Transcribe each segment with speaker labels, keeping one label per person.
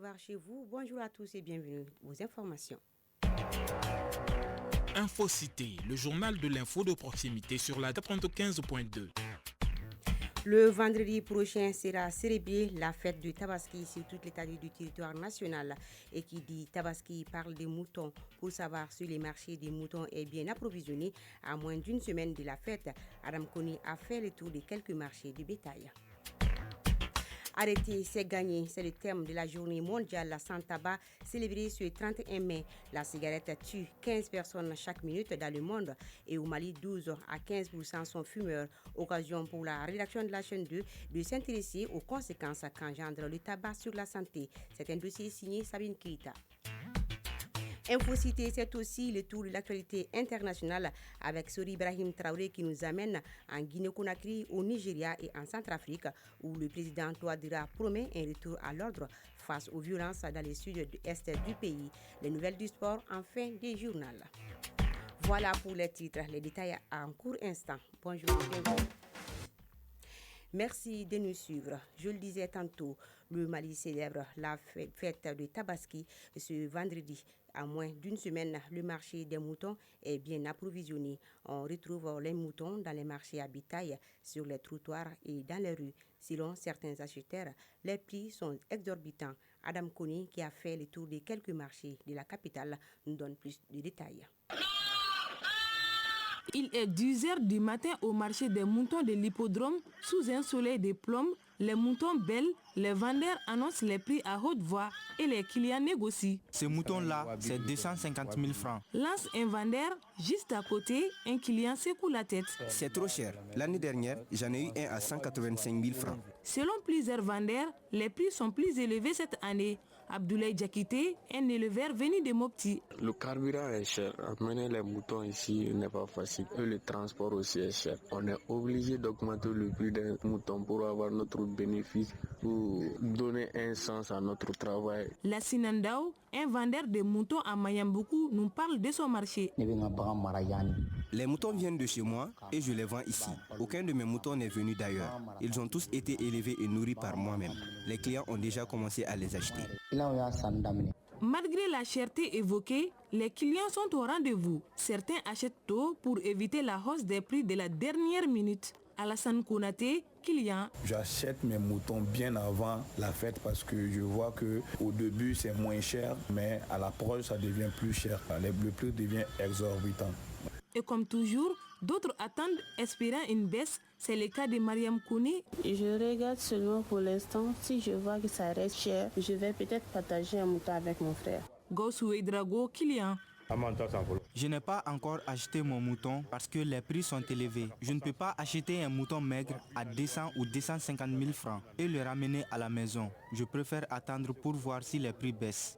Speaker 1: recevoir chez vous. Bonjour à tous et bienvenue aux informations.
Speaker 2: Infocité, le journal de l'info de proximité sur la 95.2.
Speaker 1: Le vendredi prochain sera célébrée la fête du Tabaski sur toute l'étendue du territoire national. Et qui dit Tabaski parle des moutons. Pour savoir si les marchés des moutons est bien approvisionné, à moins d'une semaine de la fête, Adam Koni a fait le tour de quelques marchés de bétail. Arrêter, c'est gagner, c'est le thème de la journée mondiale sans tabac célébrée ce 31 mai. La cigarette tue 15 personnes chaque minute dans le monde et au Mali, 12 à 15% sont fumeurs. Occasion pour la rédaction de la chaîne 2 de s'intéresser aux conséquences qu'engendre le tabac sur la santé. C'est un dossier signé Sabine Keita. Infocité, c'est aussi le tour de l'actualité internationale avec Sori Ibrahim Traoré qui nous amène en Guinée-Conakry, au Nigeria et en Centrafrique où le président Touadéra promet un retour à l'ordre face aux violences dans le sud-est du pays. Les nouvelles du sport en fin de journal. Voilà pour les titres, les détails en court instant. Bonjour et bienvenue. Merci de nous suivre. Je le disais tantôt, le Mali célèbre la fête de Tabaski ce vendredi. À moins d'une semaine, le marché des moutons est bien approvisionné. On retrouve les moutons dans les marchés à bétail, sur les trottoirs et dans les rues. Selon certains acheteurs, les prix sont exorbitants. Adam Koni, qui a fait le tour de quelques marchés de la capitale, nous donne plus de détails.
Speaker 3: Il est 10h du matin au marché des moutons de l'hippodrome. Sous un soleil de plomb, les moutons belles, les vendeurs annoncent les prix à haute voix et les clients négocient.
Speaker 4: Ce mouton-là, c'est 250 000 francs.
Speaker 3: Lance un vendeur, juste à côté, un client secoue la tête.
Speaker 5: C'est trop cher. L'année dernière, j'en ai eu un à 185 000 francs.
Speaker 3: Selon plusieurs vendeurs, les prix sont plus élevés cette année. Abdoulaye Diakité, un éleveur venu de Mopti.
Speaker 6: Le carburant est cher. Amener les moutons ici n'est pas facile. Et le transport aussi est cher. On est obligé d'augmenter le prix d'un mouton pour avoir notre bénéfice, pour donner un sens à notre travail.
Speaker 3: La Sinandao, un vendeur de moutons à Mayamboukou, nous parle de son marché.
Speaker 5: Les moutons viennent de chez moi et je les vends ici. Aucun de mes moutons n'est venu d'ailleurs. Ils ont tous été élevés et nourris par moi-même. Les clients ont déjà commencé à les acheter.
Speaker 3: Malgré la cherté évoquée, les clients sont au rendez-vous. Certains achètent tôt pour éviter la hausse des prix de la dernière minute. Alassane Konaté, client.
Speaker 7: J'achète mes moutons bien avant la fête parce que je vois que au début c'est moins cher, mais à l'approche ça devient plus cher. Le prix devient exorbitant.
Speaker 3: Et comme toujours, d'autres attendent espérant une baisse. C'est le cas de Mariam Kouni.
Speaker 8: Je regarde seulement pour l'instant. Si je vois que ça reste cher, je vais peut-être partager un mouton avec mon frère.
Speaker 3: Gossou Drago, client.
Speaker 4: Je n'ai pas encore acheté mon mouton parce que les prix sont élevés. Je ne peux pas acheter un mouton maigre à 200 ou 250 000 francs et le ramener à la maison. Je préfère attendre pour voir si les prix baissent.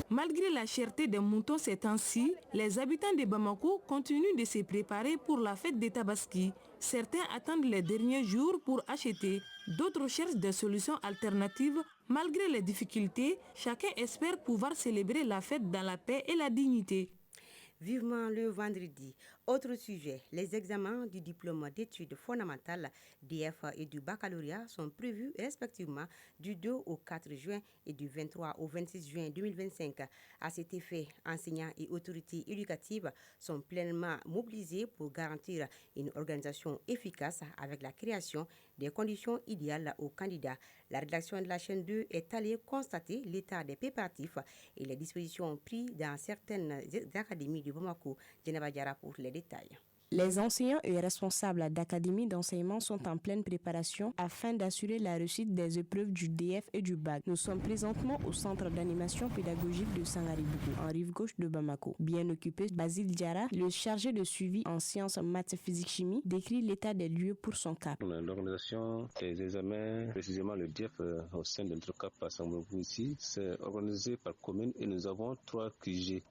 Speaker 3: Malgré la cherté des moutons ces temps-ci, les habitants de Bamako continuent de se préparer pour la fête des Tabaski. Certains attendent les derniers jours pour acheter. D'autres cherchent des solutions alternatives. Malgré les difficultés, chacun espère pouvoir célébrer la fête dans la paix et la dignité.
Speaker 1: Vivement le vendredi. Autre sujet, les examens du diplôme d'études fondamentales DF et du baccalauréat sont prévus respectivement du 2 au 4 juin et du 23 au 26 juin 2025. À cet effet, enseignants et autorités éducatives sont pleinement mobilisés pour garantir une organisation efficace avec la création des conditions idéales aux candidats. La rédaction de la chaîne 2 est allée constater l'état des préparatifs et les dispositions prises dans certaines académies de Bamako. Djeneba Diarra pour les détails.
Speaker 9: Les enseignants et responsables d'académies d'enseignement sont en pleine préparation afin d'assurer la réussite des épreuves du DF et du BAC. Nous sommes présentement au centre d'animation pédagogique de Sangariboukou, en rive gauche de Bamako. Bien occupé, Basile Diarra, le chargé de suivi en sciences, maths, physique, chimie, décrit l'état des lieux pour son CAP.
Speaker 6: L'organisation des examens, précisément le DF au sein de notre CAP à Sangariboukou ici, c'est organisé par commune et nous avons trois QG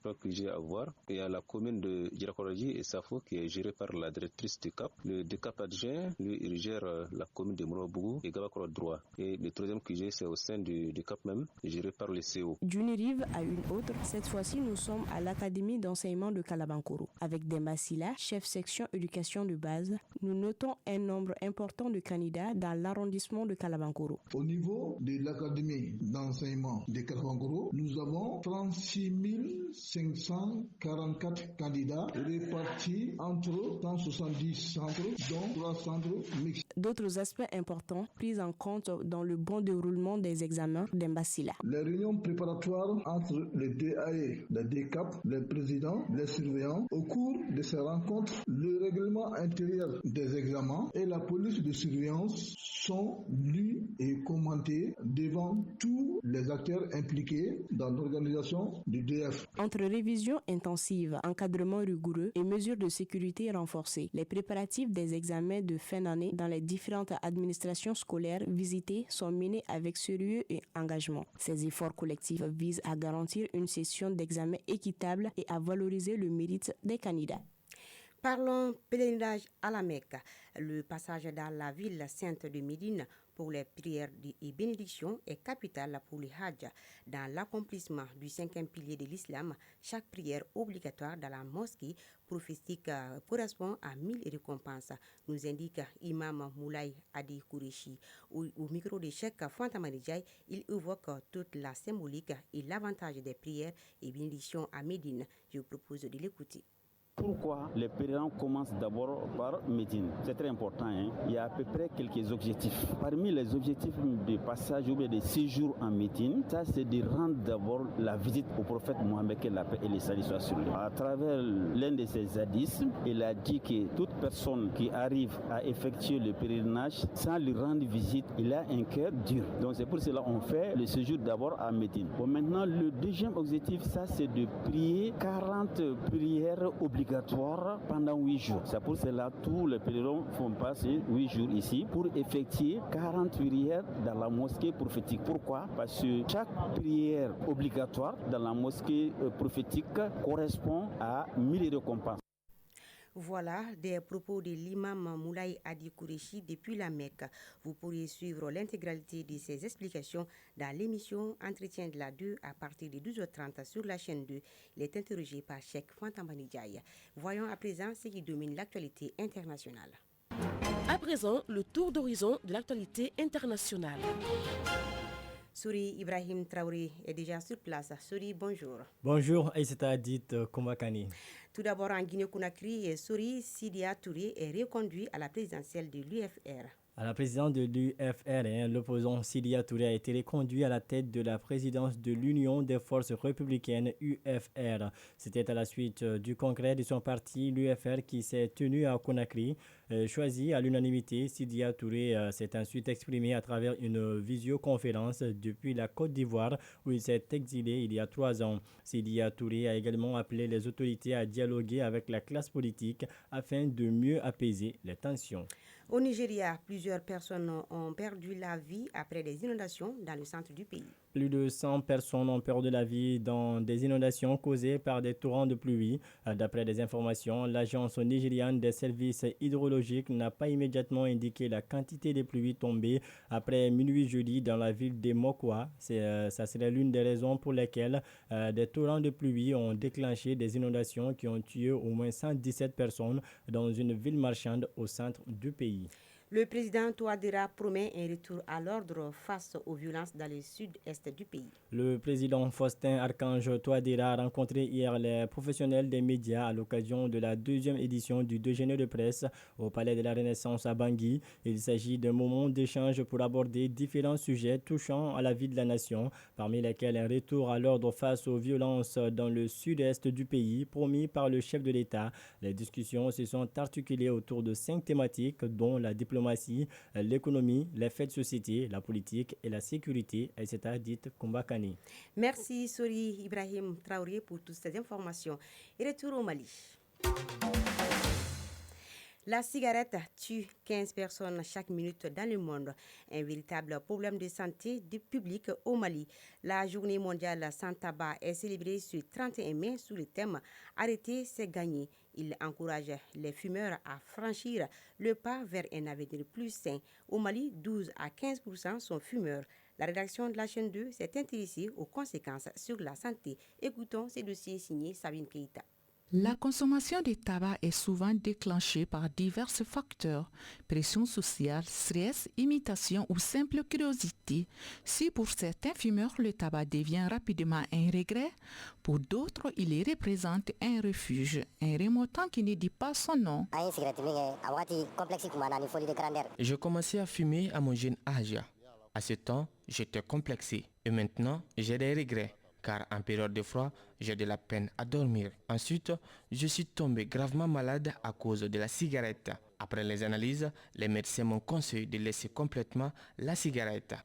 Speaker 6: à voir. Il y a la commune de Djirakoraji et Safo qui est gérée
Speaker 10: géré par la directrice du CAP. Le DCAP adjoint, lui, il gère la commune de Morobougou et Gabakoro droit. Et le troisième QG, c'est au sein du CAP même, géré par le CO.
Speaker 9: D'une rive à une autre, cette fois-ci, nous sommes à l'Académie d'enseignement de Kalabankoro. Avec Demba Silla, chef section éducation de base, nous notons un nombre important de candidats dans l'arrondissement de Kalabankoro.
Speaker 11: Au niveau de l'Académie d'enseignement de Kalabankoro, nous avons 36 544 candidats répartis entre 170 centres, dont 3 centres mixtes.
Speaker 9: D'autres aspects importants pris en compte dans le bon déroulement des examens Demba Silla.
Speaker 11: Les réunions préparatoires entre les DAE, les DCAP, les présidents, les surveillants. Au cours de ces rencontres, le règlement intérieur des examens et la police de surveillance sont lus et commentés devant tous les acteurs impliqués dans l'organisation du DF.
Speaker 9: Entre révision intensive, encadrement rigoureux et mesures de sécurité renforcées, les préparatifs des examens de fin d'année dans les différentes administrations scolaires visitées sont menés avec sérieux et engagement. Ces efforts collectifs visent à garantir une session d'examen équitable et à valoriser le mérite des candidats.
Speaker 1: Parlons pèlerinage à la Mecque. Le passage dans la ville sainte de Médine pour les prières et bénédictions est capital pour le Hajj. Dans l'accomplissement du 5e pilier de l'islam, chaque prière obligatoire dans la mosquée prophétique correspond à 1000 récompenses, nous indique Imam Moulay Adi Kourechi. Au micro de Cheikh Fanta Maridjaï, il évoque toute la symbolique et l'avantage des prières et bénédictions à Médine. Je vous propose de l'écouter.
Speaker 12: Pourquoi les pèlerins commencent d'abord par Médine? C'est très important. Il y a à peu près quelques objectifs. Parmi les objectifs de passage ou bien de séjour en Médine, ça c'est de rendre d'abord la visite au prophète Mohammed, que la paix et les salut soient sur lui. À travers l'un de ses hadiths, il a dit que toute personne qui arrive à effectuer le pèlerinage sans lui rendre visite, il a un cœur dur. Donc c'est pour cela qu'on fait le séjour d'abord à Médine. Bon, maintenant, le deuxième objectif, ça c'est de prier 40 prières obligatoires pendant 8 jours. C'est pour cela que tous les pèlerins font passer 8 jours ici pour effectuer 40 prières dans la mosquée prophétique. Pourquoi? Parce que chaque prière obligatoire dans la mosquée prophétique correspond à 1000 récompenses.
Speaker 1: Voilà des propos de l'imam Moulay Adi Kourechi depuis la Mecque. Vous pourrez suivre l'intégralité de ces explications dans l'émission Entretien de la 2 à partir de 12h30 sur la chaîne 2. Il est interrogé par Cheikh Fantamani Ndiaye. Voyons à présent ce qui domine l'actualité internationale.
Speaker 13: À présent, le tour d'horizon de l'actualité internationale.
Speaker 1: Souri Ibrahim Traoré est déjà sur place. Souri, bonjour.
Speaker 14: Bonjour, Aïssata Adit Koumakani.
Speaker 1: Tout d'abord en Guinée-Conakry, Souri Sidia Touré est reconduit à la présidentielle de l'UFR.
Speaker 14: À la présidence de l'UFR, l'opposant Sidia Touré a été reconduit à la tête de la présidence de l'Union des forces républicaines UFR. C'était à la suite du congrès de son parti, l'UFR, qui s'est tenu à Conakry. Choisi à l'unanimité, Sidia Touré s'est ensuite exprimé à travers une visioconférence depuis la Côte d'Ivoire où il s'est exilé il y a 3 ans. Sidia Touré a également appelé les autorités à dialoguer avec la classe politique afin de mieux apaiser les tensions.
Speaker 1: Au Nigeria, plusieurs personnes ont perdu la vie après des inondations dans le centre du pays.
Speaker 14: Plus de 100 personnes ont perdu la vie dans des inondations causées par des torrents de pluie. D'après des informations, l'agence nigériane des services hydrologiques n'a pas immédiatement indiqué la quantité de pluie tombée après minuit jeudi dans la ville de Mokwa. Ça serait l'une des raisons pour lesquelles des torrents de pluie ont déclenché des inondations qui ont tué au moins 117 personnes dans une ville marchande au centre du pays.
Speaker 1: Le président Touadéra promet un retour à l'ordre face aux violences dans le sud-est du pays.
Speaker 14: Le président Faustin Archange Touadéra a rencontré hier les professionnels des médias à l'occasion de la 2e édition du déjeuner de presse au Palais de la Renaissance à Bangui. Il s'agit d'un moment d'échange pour aborder différents sujets touchant à la vie de la nation, parmi lesquels un retour à l'ordre face aux violences dans le sud-est du pays promis par le chef de l'État. Les discussions se sont articulées autour de 5 thématiques dont la diplomatie, l'économie, les faits de société, la politique et la sécurité, etc. dite Kumbakani.
Speaker 1: Merci Sori Ibrahim Traoré pour toutes ces informations. Et retour au Mali. La cigarette tue 15 personnes chaque minute dans le monde. Un véritable problème de santé publique au Mali. La journée mondiale sans tabac est célébrée ce 31 mai sous le thème « Arrêter, c'est gagner ». Il encourage les fumeurs à franchir le pas vers un avenir plus sain. Au Mali, 12 à 15% sont fumeurs. La rédaction de la chaîne 2 s'est intéressée aux conséquences sur la santé. Écoutons ces dossiers signés Sabine Keita.
Speaker 15: La consommation de tabac est souvent déclenchée par divers facteurs, pression sociale, stress, imitation ou simple curiosité. Si pour certains fumeurs le tabac devient rapidement un regret, pour d'autres il représente un refuge, un remontant qui ne dit pas son nom.
Speaker 16: Je commençais à fumer à mon jeune âge. À ce temps, j'étais complexé et maintenant j'ai des regrets. Car en période de froid, j'ai de la peine à dormir. Ensuite, je suis tombé gravement malade à cause de la cigarette. Après les analyses, les médecins m'ont conseillé de laisser complètement la cigarette.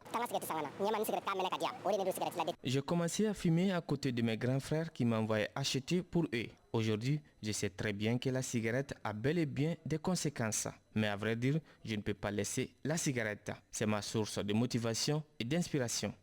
Speaker 16: J'ai commencé à fumer à côté de mes grands frères qui m'envoyaient acheter pour eux. Aujourd'hui, je sais très bien que la cigarette a bel et bien des conséquences. Mais à vrai dire, je ne peux pas laisser la cigarette. C'est ma source de motivation et d'inspiration.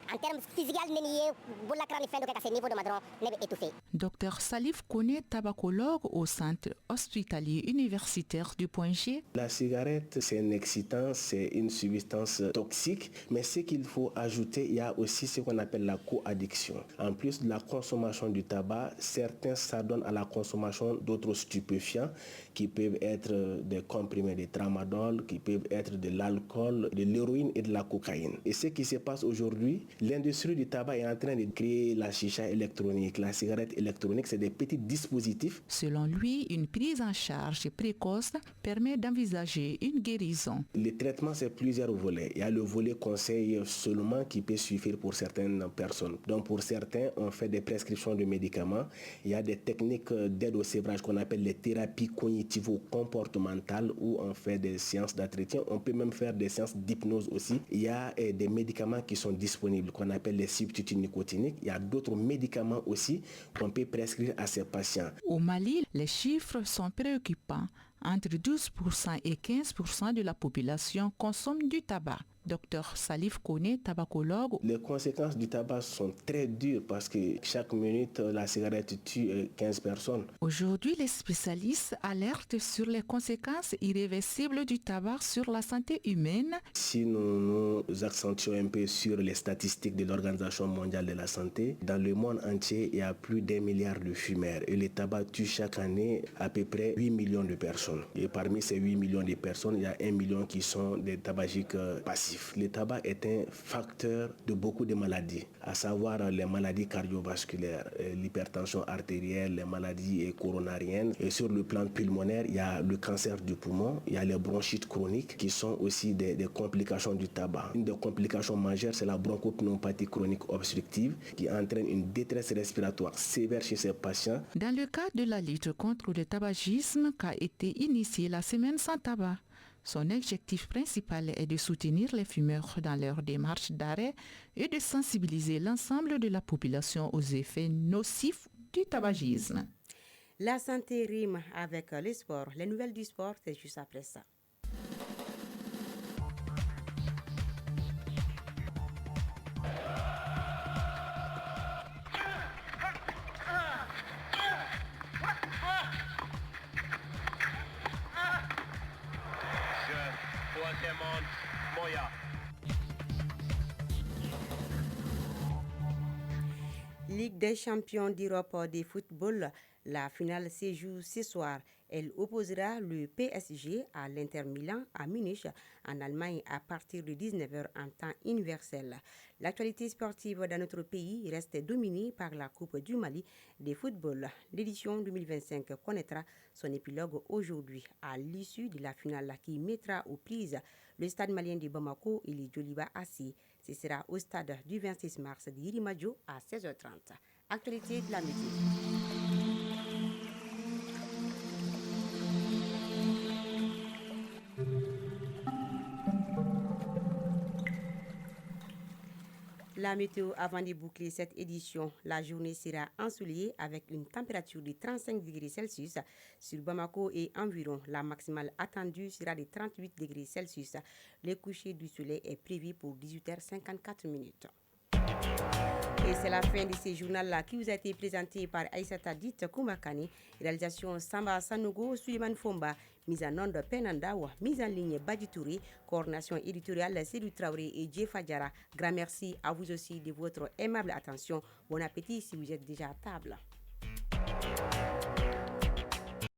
Speaker 15: Dr Salif Kone, tabacologue au centre hospitalier universitaire du Point G.
Speaker 17: La cigarette, c'est un excitant, c'est une substance toxique. Mais ce qu'il faut ajouter, il y a aussi ce qu'on appelle la co-addiction. En plus de la consommation du tabac, certains s'adonnent à la consommation d'autres stupéfiants qui peuvent être des comprimés de tramadol, qui peuvent être de l'alcool, de l'héroïne et de la cocaïne. Et ce qui se passe aujourd'hui, l'industrie du tabac est en train de créer la chicha électronique, la cigarette électronique, c'est des petits dispositifs.
Speaker 15: Selon lui, une prise en charge précoce permet d'envisager une guérison.
Speaker 17: Le traitement, c'est plusieurs volets. Il y a le volet conseil seulement qui peut suffire pour certaines personnes. Donc pour certains, on fait des prescriptions de médicaments. Il y a des techniques d'aide au sévrage qu'on appelle les thérapies cognitivo-comportementales où on fait des séances d'entretien. On peut même faire des séances d'hypnose aussi. Il y a des médicaments qui sont disponibles qu'on appelle les substituts nicotiniques. Il y a d'autres médicaments aussi qu'on peut prescrire à ces patients.
Speaker 15: Au Mali, les chiffres sont préoccupants. Entre 12% et 15% de la population consomme du tabac. Dr Salif Kone, tabacologue.
Speaker 17: Les conséquences du tabac sont très dures parce que chaque minute, la cigarette tue 15 personnes.
Speaker 15: Aujourd'hui, les spécialistes alertent sur les conséquences irréversibles du tabac sur la santé humaine.
Speaker 17: Si nous nous accentuons un peu sur les statistiques de l'Organisation mondiale de la santé, dans le monde entier, il y a plus d'1 milliard de fumeurs et le tabac tue chaque année à peu près 8 millions de personnes. Et parmi ces 8 millions de personnes, il y a 1 million qui sont des tabagiques passifs. Le tabac est un facteur de beaucoup de maladies, à savoir les maladies cardiovasculaires, l'hypertension artérielle, les maladies coronariennes. Et sur le plan pulmonaire, il y a le cancer du poumon, il y a les bronchites chroniques qui sont aussi des complications du tabac. Une des complications majeures, c'est la bronchopneumopathie chronique obstructive qui entraîne une détresse respiratoire sévère chez ces patients.
Speaker 15: Dans le cadre de la lutte contre le tabagisme qu'a été initiée la Semaine sans tabac, son objectif principal est de soutenir les fumeurs dans leur démarche d'arrêt et de sensibiliser l'ensemble de la population aux effets nocifs du tabagisme.
Speaker 1: La santé rime avec le sport. Les nouvelles du sport, c'est juste après ça. Ligue des champions d'Europe de football, la finale se joue ce soir. Elle opposera le PSG à l'Inter Milan à Munich, en Allemagne, à partir de 19h en temps universel. L'actualité sportive dans notre pays reste dominée par la Coupe du Mali de football. L'édition 2025 connaîtra son épilogue aujourd'hui, à l'issue de la finale qui mettra aux prises le stade malien de Bamako et les Djoliba Assi. Ce sera au stade du 26 mars de Irimadio à 16h30. Actualité de la météo. La météo avant de boucler cette édition, la journée sera ensoleillée avec une température de 35 degrés Celsius sur Bamako et environ. La maximale attendue sera de 38 degrés Celsius. Le coucher du soleil est prévu pour 18h54. Et c'est la fin de ce journal-là qui vous a été présenté par Aïssata Dit Koumakani, réalisation Samba Sanogo, Suleiman Fomba, mise en onde Penandawa, mise en ligne Baditouri, coordination éditoriale Sédou Traoré et Dje Fadjara. Grand merci à vous aussi de votre aimable attention. Bon appétit si vous êtes déjà à table.